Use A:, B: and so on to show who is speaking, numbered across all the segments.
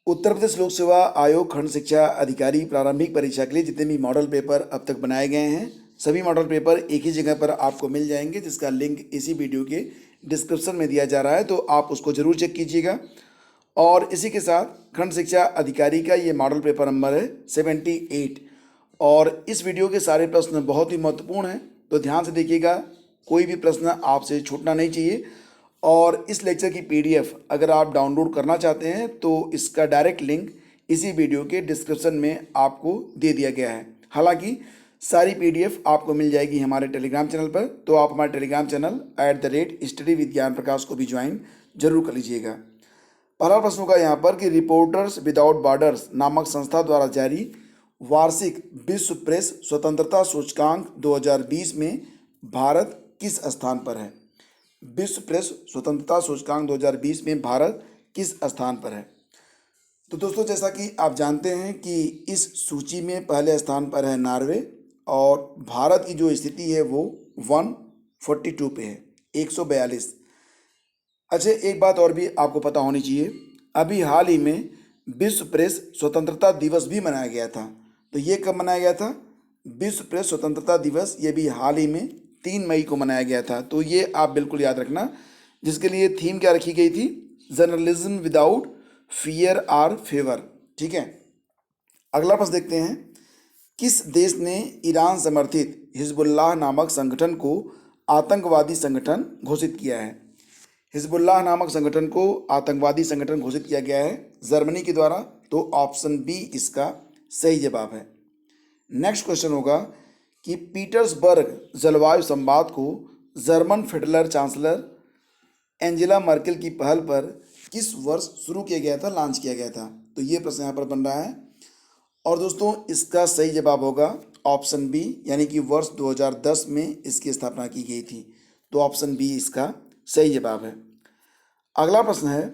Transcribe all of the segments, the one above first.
A: उत्तर प्रदेश लोक सेवा आयोग खंड शिक्षा अधिकारी प्रारंभिक परीक्षा के लिए जितने भी मॉडल पेपर अब तक बनाए गए हैं, सभी मॉडल पेपर एक ही जगह पर आपको मिल जाएंगे, जिसका लिंक इसी वीडियो के डिस्क्रिप्शन में दिया जा रहा है, तो आप उसको ज़रूर चेक कीजिएगा। और इसी के साथ खंड शिक्षा अधिकारी का ये मॉडल पेपर नंबर है 78। और इस वीडियो के सारे प्रश्न बहुत ही महत्वपूर्ण हैं, तो ध्यान से देखिएगा, कोई भी प्रश्न आपसे छूटना नहीं चाहिए। और इस लेक्चर की पीडीएफ अगर आप डाउनलोड करना चाहते हैं तो इसका डायरेक्ट लिंक इसी वीडियो के डिस्क्रिप्शन में आपको दे दिया गया है। हालांकि सारी पीडीएफ आपको मिल जाएगी हमारे टेलीग्राम चैनल पर, तो आप हमारे टेलीग्राम चैनल @study with ज्ञान प्रकाश को भी ज्वाइन जरूर कर लीजिएगा। पहला प्रश्न होगा यहाँ पर कि रिपोर्टर्स विदाउट बॉर्डर्स नामक संस्था द्वारा जारी वार्षिक विश्व प्रेस स्वतंत्रता सूचकांक 2020 में भारत किस स्थान पर है? विश्व प्रेस स्वतंत्रता सूचकांक 2020 में भारत किस स्थान पर है? तो दोस्तों, जैसा कि आप जानते हैं कि इस सूची में पहले स्थान पर है नॉर्वे, और भारत की जो स्थिति है वो 142 पे है, 142। अच्छा, एक बात और भी आपको पता होनी चाहिए, अभी हाल ही में विश्व प्रेस स्वतंत्रता दिवस भी मनाया गया था। तो ये कब मनाया गया था? विश्व प्रेस स्वतंत्रता दिवस ये भी हाल ही में 3 मई को मनाया गया था। तो ये आप बिल्कुल याद रखना, जिसके लिए थीम क्या रखी गई थी? जर्नलिज्म विदाउट फियर और फेवर। ठीक है, अगला प्रश्न देखते हैं। किस देश ने ईरान समर्थित हिजबुल्लाह नामक संगठन को आतंकवादी संगठन घोषित किया है? हिजबुल्लाह नामक संगठन को आतंकवादी संगठन घोषित किया गया है जर्मनी के द्वारा। तो ऑप्शन बी इसका सही जवाब है। नेक्स्ट क्वेश्चन होगा कि पीटर्सबर्ग जलवायु संवाद को German federal chancellor Angela Merkel की पहल पर किस वर्ष शुरू किया गया था, लॉन्च किया गया था? तो ये प्रश्न यहाँ पर बन रहा है। और दोस्तों, इसका सही जवाब होगा ऑप्शन बी, यानी कि वर्ष 2010 में इसकी स्थापना की गई थी। तो ऑप्शन बी इसका सही जवाब है। अगला प्रश्न है,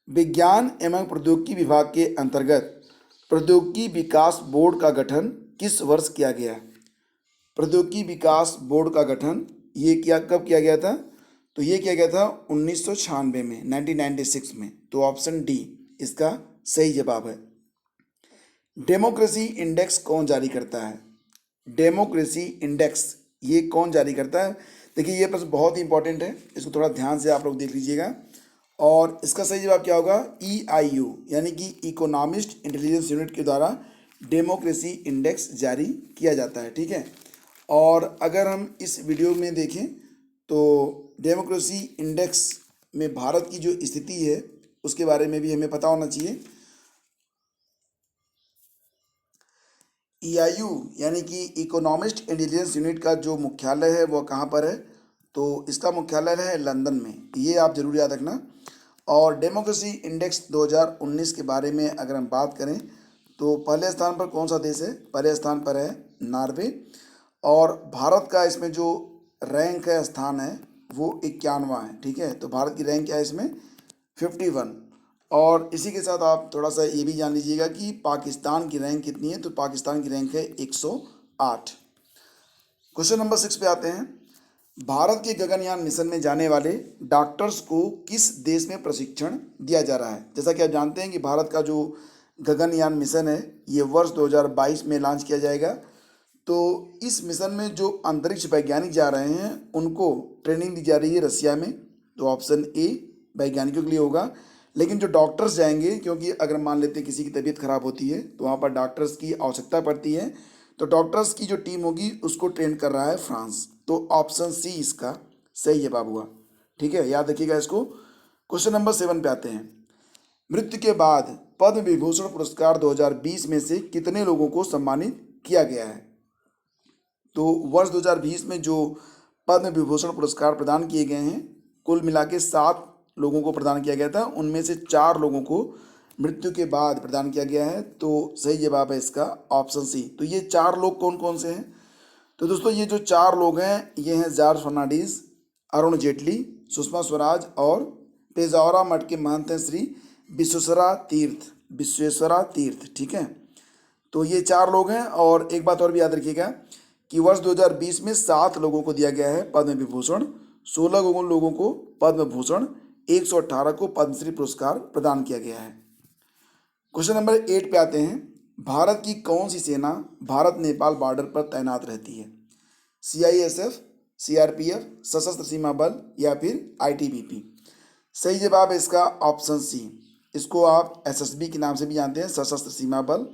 A: विज्ञान एवं प्रौद्योगिकी विभाग के अंतर्गत प्रौद्योगिकी विकास बोर्ड का गठन किस वर्ष किया गया? प्रौद्योगिकी विकास बोर्ड का गठन ये कब किया गया था? तो ये किया गया था 1996 में, 1996 में। तो ऑप्शन डी इसका सही जवाब है। डेमोक्रेसी इंडेक्स कौन जारी करता है? डेमोक्रेसी इंडेक्स ये कौन जारी करता है? देखिए, ये प्रश्न बहुत ही इंपॉर्टेंट है, इसको थोड़ा ध्यान से आप लोग देख लीजिएगा। और इसका सही जवाब क्या होगा? EIU यानी कि इकोनॉमिस्ट इंटेलिजेंस यूनिट के द्वारा डेमोक्रेसी इंडेक्स जारी किया जाता है। ठीक है, और अगर हम इस वीडियो में देखें तो डेमोक्रेसी इंडेक्स में भारत की जो स्थिति है उसके बारे में भी हमें पता होना चाहिए। EIU यानी कि इकोनॉमिस्ट इंटेलिजेंस यूनिट का जो मुख्यालय है वो कहाँ पर है? तो इसका मुख्यालय है लंदन में, ये आप जरूर याद रखना। और डेमोक्रेसी इंडेक्स 2019 के बारे में अगर हम बात करें तो पहले स्थान पर कौन सा देश है? पहले स्थान पर है नॉर्वे। और भारत का इसमें जो रैंक है, स्थान है, वो 51वां है। ठीक है, तो भारत की रैंक क्या है इसमें? 51। और इसी के साथ आप थोड़ा सा ये भी जान लीजिएगा कि पाकिस्तान की रैंक कितनी है? तो पाकिस्तान की रैंक है 108। क्वेश्चन नंबर 6 पे आते हैं। भारत के गगनयान मिशन में जाने वाले डॉक्टर्स को किस देश में प्रशिक्षण दिया जा रहा है? जैसा कि आप जानते हैं कि भारत का जो गगनयान मिशन है ये वर्ष 2022 में लॉन्च किया जाएगा। तो इस मिशन में जो अंतरिक्ष वैज्ञानिक जा रहे हैं उनको ट्रेनिंग दी जा रही है रसिया में। तो ऑप्शन ए वैज्ञानिकों के लिए होगा। लेकिन जो डॉक्टर्स जाएंगे, क्योंकि अगर मान लेते हैं किसी की तबीयत खराब होती है तो वहाँ पर डॉक्टर्स की आवश्यकता पड़ती है, तो डॉक्टर्स की जो टीम होगी उसको ट्रेन कर रहा है फ्रांस। तो ऑप्शन सी इसका सही जवाब हुआ। ठीक है, याद रखिएगा इसको। क्वेश्चन नंबर 7 पे आते हैं। मृत्यु के बाद पद्म विभूषण पुरस्कार 2020 में से कितने लोगों को सम्मानित किया गया है? तो वर्ष 2020 में जो पद्म विभूषण पुरस्कार प्रदान किए गए हैं, कुल मिला के 7 लोगों को प्रदान किया गया था, उनमें से 4 लोगों को मृत्यु के बाद प्रदान किया गया है। तो सही जवाब है इसका ऑप्शन सी। तो ये 4 लोग कौन कौन से हैं? तो दोस्तों, ये जो 4 लोग हैं ये हैं जॉर्ज फर्नांडीज, अरुण जेटली, सुषमा स्वराज और पेजावरा मठ के महंत हैं श्री विश्वेश्वरा तीर्थ। ठीक है, तो ये 4 लोग हैं। और एक बात और भी याद रखिएगा कि वर्ष 2020 में 7 लोगों को दिया गया है पद्म विभूषण, 16 लोगों को पद्म भूषण, 118 को पद्मश्री पुरस्कार प्रदान किया गया है। क्वेश्चन नंबर 8 पे आते हैं। भारत की कौन सी सेना भारत नेपाल बॉर्डर पर तैनात रहती है? CISF, CRPF, सशस्त्र सीमा बल या फिर ITBP? सही जवाब है इसका ऑप्शन सी। इसको आप SSB के नाम से भी जानते हैं, सशस्त्र सीमा बल।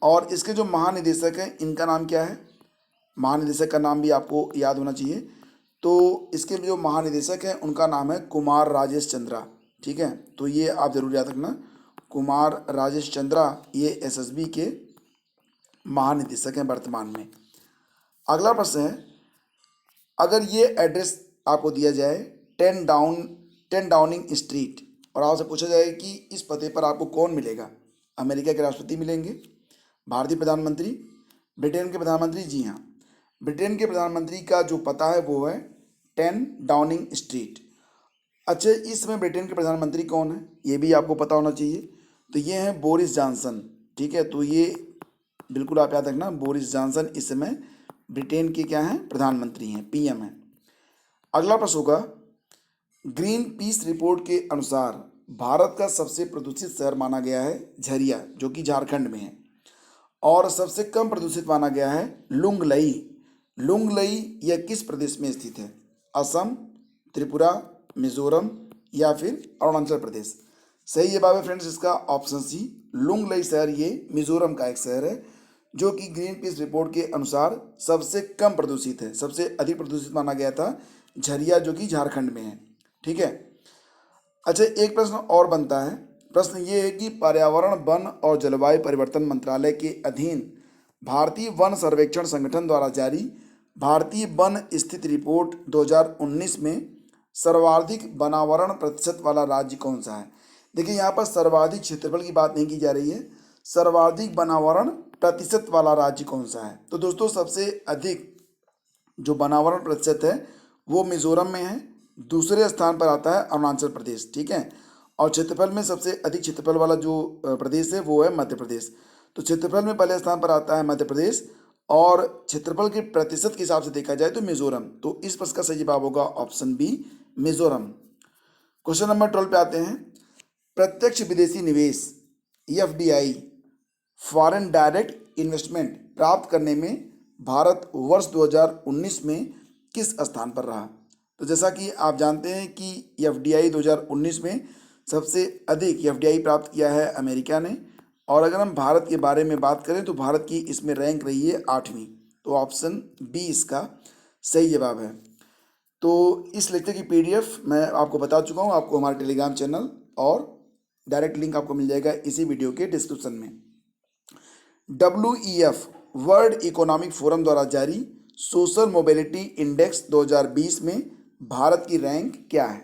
A: और इसके जो महानिदेशक हैं इनका नाम क्या है? महानिदेशक का नाम भी आपको याद होना चाहिए। तो इसके जो महानिदेशक हैं उनका नाम है कुमार राजेश चंद्रा। ठीक है, तो ये आप जरूर याद रखना, कुमार राजेश चंद्रा ये SSB के महानिदेशक हैं वर्तमान में। अगला प्रश्न है, अगर ये एड्रेस आपको दिया जाए 10 डाउनिंग स्ट्रीट और आपसे पूछा जाए कि इस पते पर आपको कौन मिलेगा? अमेरिका के राष्ट्रपति मिलेंगे, भारतीय प्रधानमंत्री, ब्रिटेन के प्रधानमंत्री? जी हाँ, ब्रिटेन के प्रधानमंत्री का जो पता है वो है 10 डाउनिंग स्ट्रीट। अच्छा, इसमें ब्रिटेन के प्रधानमंत्री कौन है ये भी आपको पता होना चाहिए। तो ये हैं बोरिस जॉनसन। ठीक है, तो ये बिल्कुल आप याद रखना, बोरिस जॉनसन इस समय ब्रिटेन के क्या हैं? प्रधानमंत्री हैं, PM हैं। अगला प्रश्न होगा, ग्रीन पीस रिपोर्ट के अनुसार भारत का सबसे प्रदूषित शहर माना गया है झरिया, जो कि झारखंड में है, और सबसे कम प्रदूषित माना गया है लुंगलई। लुंगलई यह किस प्रदेश में स्थित है? असम, त्रिपुरा, मिजोरम या फिर अरुणाचल प्रदेश? सही जवाब है फ्रेंड्स इसका ऑप्शन सी, लुंगलई शहर ये मिजोरम का एक शहर है जो कि ग्रीन पीस रिपोर्ट के अनुसार सबसे कम प्रदूषित है। सबसे अधिक प्रदूषित माना गया था झरिया, जो कि झारखंड में है। ठीक है, अच्छा एक प्रश्न और बनता है। प्रश्न ये है कि पर्यावरण, वन और जलवायु परिवर्तन मंत्रालय के अधीन भारतीय वन सर्वेक्षण संगठन द्वारा जारी भारतीय वन स्थिति रिपोर्ट 2019 में सर्वाधिक वनावरण प्रतिशत वाला राज्य कौन सा है? देखिए यहाँ पर सर्वाधिक क्षेत्रफल की बात नहीं की जा रही है, सर्वाधिक वनावरण प्रतिशत वाला राज्य कौन सा है? तो दोस्तों सबसे अधिक जो वनावरण प्रतिशत है वो मिजोरम में है, दूसरे स्थान पर आता है अरुणाचल प्रदेश। ठीक है, और क्षेत्रफल में सबसे अधिक क्षेत्रफल वाला जो प्रदेश है वो है मध्य प्रदेश। तो क्षेत्रफल में पहले स्थान पर आता है मध्य प्रदेश, और क्षेत्रफल के प्रतिशत के हिसाब से देखा जाए तो मिजोरम। तो इस प्रश्न का सही जवाब होगा option B, Mizoram. Question number 12 पे आते हैं। प्रत्यक्ष विदेशी निवेश FDI, फॉरेन डायरेक्ट इन्वेस्टमेंट प्राप्त करने में भारत वर्ष 2019 में किस स्थान पर रहा? तो जैसा कि आप जानते हैं कि FDI 2019 में सबसे अधिक FDI प्राप्त किया है अमेरिका ने, और अगर हम भारत के बारे में बात करें तो भारत की इसमें रैंक रही है 8वीं। तो ऑप्शन बी इसका सही जवाब है। तो इस लेक्चर की PDF मैं आपको बता चुका हूँ, आपको हमारे टेलीग्राम चैनल और डायरेक्ट लिंक आपको मिल जाएगा इसी वीडियो के डिस्क्रिप्शन में। WEF वर्ल्ड इकोनॉमिक फोरम द्वारा जारी सोशल मोबिलिटी इंडेक्स 2020 में भारत की रैंक क्या है?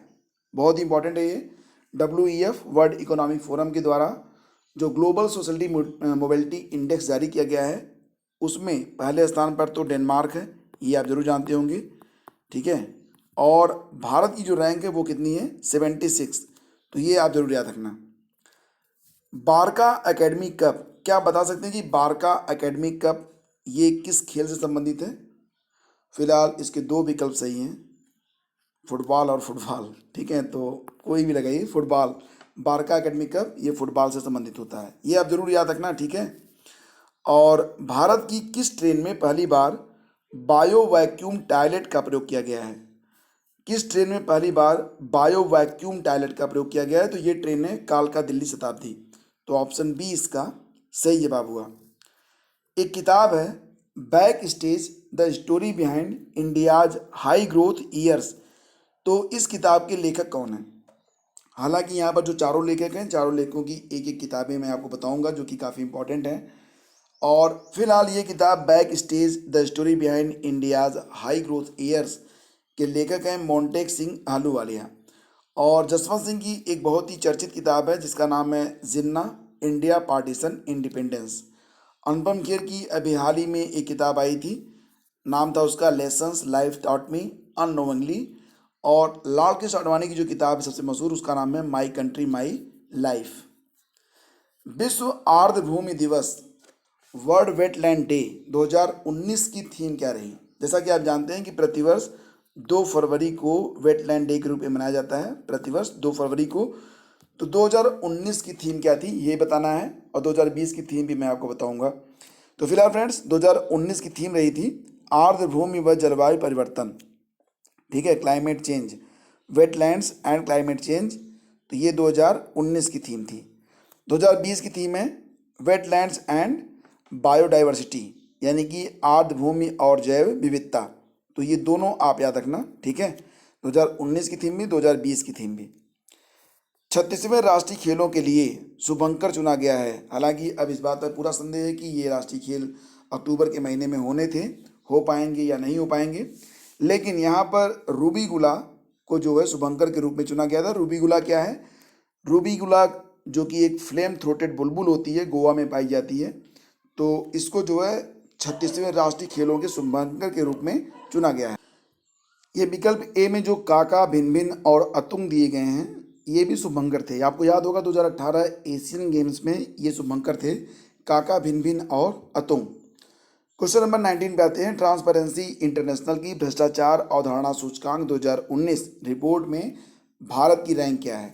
A: बहुत ही इंपॉर्टेंट है ये। WEF वर्ल्ड इकोनॉमिक फोरम के द्वारा जो ग्लोबल सोशलिटी मोबिलिटी इंडेक्स जारी किया गया है उसमें पहले स्थान पर तो डेनमार्क है, ये आप जरूर जानते होंगे। ठीक है, और भारत की जो रैंक है वो कितनी है? 76। तो ये आप जरूर याद रखना। बारका एकेडमी कप, क्या आप बता सकते हैं कि बारका एकेडमी कप ये किस खेल से संबंधित है? फिलहाल इसके दो विकल्प सही हैं, फुटबॉल और फुटबॉल। ठीक है, तो कोई भी लगाइए, फुटबॉल। बारका एकेडमी कप ये फुटबॉल से संबंधित होता है, ये आप जरूर याद रखना। ठीक है, और भारत की किस ट्रेन में पहली बार बायो वैक्यूम टॉयलेट का प्रयोग किया गया है? किस ट्रेन में पहली बार बायो वैक्यूम टॉयलेट का प्रयोग किया गया है? तो ये ट्रेन है कालका दिल्ली शताब्दी। तो ऑप्शन बी इसका सही जवाब हुआ। एक किताब है back stage the story behind India's high growth years, तो इस किताब के लेखक कौन है? हालांकि यहाँ पर जो चारों लेखक हैं, चारों लेखकों की एक एक किताबें मैं आपको बताऊंगा जो कि काफ़ी इंपॉर्टेंट हैं। और फिलहाल ये किताब back stage the story behind India's high growth years के लेखक हैं मोंटेक सिंह आहलूवालिया। और जसवंत सिंह की एक बहुत ही चर्चित किताब है जिसका नाम है जिन्ना, India partition independence. Anupam Kher की अभी हाल ही में एक किताब आई थी, नाम था उसका lessons life taught me unknowingly. और लाल कृष्ण आडवाणी की जो किताब है सबसे मशहूर, उसका नाम है माई कंट्री माई लाइफ। विश्व आर्द्रभूमि दिवस वर्ल्ड वेटलैंड डे 2019 की थीम क्या रही? जैसा कि आप जानते हैं कि प्रतिवर्ष 2 फरवरी को वेटलैंड डे के रूप में मनाया जाता है, प्रतिवर्ष 2 फरवरी को। तो 2019 की थीम क्या थी ये बताना है, और 2020 की थीम भी मैं आपको बताऊंगा। तो फिलहाल फ्रेंड्स 2019 की थीम रही थी आर्द्रभूमि व जलवायु परिवर्तन, ठीक है, climate change, wetlands and climate change. तो ये 2019 की थीम थी। 2020 की थीम है वेटलैंड्स एंड बायोडाइवर्सिटी, यानी कि आर्द्रभूमि और जैव विविधता। तो ये दोनों आप याद रखना, ठीक है। 2019 की थीम भी, 2020 की थीम भी। 36वें राष्ट्रीय खेलों के लिए शुभंकर चुना गया है। हालांकि अब इस बात पर पूरा संदेह है कि ये राष्ट्रीय खेल अक्टूबर के महीने में होने थे, हो पाएंगे या नहीं हो पाएंगे, लेकिन यहाँ पर रूबी गुला को जो है शुभंकर के रूप में चुना गया था। रूबी गुला क्या है? रूबी गुला जो कि एक फ्लेम थ्रोटेड बुलबुल होती है, गोवा में पाई जाती है। तो इसको जो है 36वें राष्ट्रीय खेलों के शुभंकर के रूप में चुना गया है। ये विकल्प ए में जो काका, भिनभिन और अतुंग दिए गए हैं, ये भी शुभंकर थे। आपको याद होगा 2018 एशियन गेम्स में ये शुभंकर थे, काका, भिनभिन और अतुंग। क्वेश्चन नंबर 19 पे आते हैं। ट्रांसपेरेंसी इंटरनेशनल की भ्रष्टाचार अवधारणा सूचकांक 2019 रिपोर्ट में भारत की रैंक क्या है?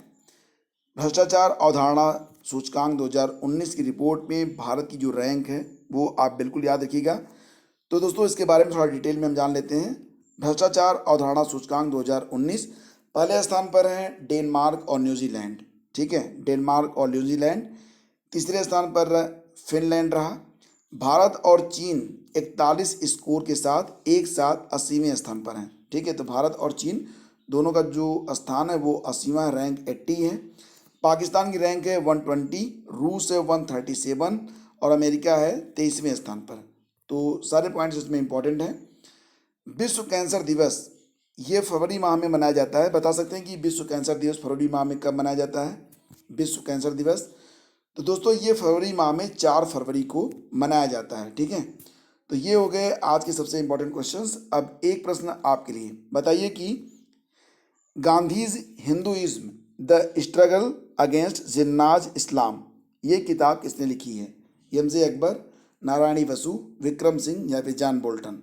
A: भ्रष्टाचार अवधारणा सूचकांक 2019 की रिपोर्ट में भारत की जो रैंक है वो आप बिल्कुल याद रखिएगा। तो दोस्तों इसके बारे में थोड़ा डिटेल में हम जान लेते हैं। भ्रष्टाचार अवधारणा सूचकांक 2019, पहले स्थान पर है डेनमार्क और न्यूजीलैंड, ठीक है, डेनमार्क और न्यूजीलैंड। तीसरे स्थान पर फिनलैंड रहा। भारत और चीन 41 स्कोर के साथ एक साथ 80वें स्थान पर हैं, ठीक है। तो भारत और चीन दोनों का जो स्थान है वो 80वां, रैंक 80 है। पाकिस्तान की रैंक है 120, रूस है 137 और अमेरिका है 23वें स्थान पर। तो सारे पॉइंट्स इसमें इंपॉर्टेंट हैं। विश्व कैंसर दिवस ये फरवरी माह में मनाया जाता है। बता सकते हैं कि विश्व कैंसर दिवस फरवरी माह में कब मनाया जाता है? विश्व कैंसर दिवस तो दोस्तों ये फरवरी माह में 4 फरवरी को मनाया जाता है, ठीक है। तो ये हो गए आज के सबसे इंपॉर्टेंट क्वेश्चंस। अब एक प्रश्न आपके लिए, बताइए कि Gandhi's Hinduism the struggle against Jinnah's Islam ये किताब किसने लिखी है? एमजे अकबर, नारायणी बसु, विक्रम सिंह या फिर जॉन बोल्टन।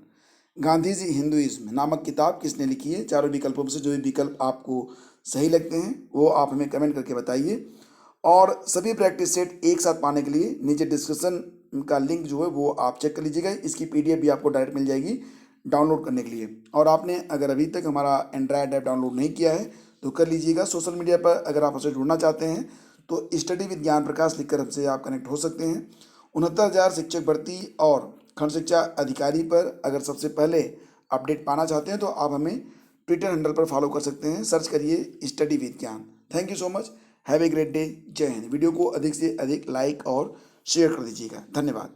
A: गांधीज हिंदुइज्म नामक किताब किसने लिखी है? चारों विकल्पों में से जो भी विकल्प आपको सही लगते हैं वो आप हमें कमेंट करके बताइए। और सभी प्रैक्टिस सेट एक साथ पाने के लिए नीचे डिस्क्रिप्शन का लिंक जो है वो आप चेक कर लीजिएगा। इसकी पीडीएफ भी आपको डायरेक्ट मिल जाएगी डाउनलोड करने के लिए। और आपने अगर अभी तक हमारा एंड्रॉयड ऐप डाउनलोड नहीं किया है तो कर लीजिएगा। सोशल मीडिया पर अगर आप हमसे जुड़ना चाहते हैं तो स्टडी विद ज्ञान प्रकाश लिखकर हमसे आप कनेक्ट हो सकते हैं। 69,000 शिक्षक भर्ती और खंड शिक्षा अधिकारी पर अगर सबसे पहले अपडेट पाना चाहते हैं तो आप हमें ट्विटर हैंडल पर फॉलो कर सकते हैं, सर्च करिए स्टडी विद ज्ञान। Thank you so much, have a great day, जय हिंद। वीडियो को अधिक से अधिक लाइक और शेयर कर दीजिएगा। धन्यवाद।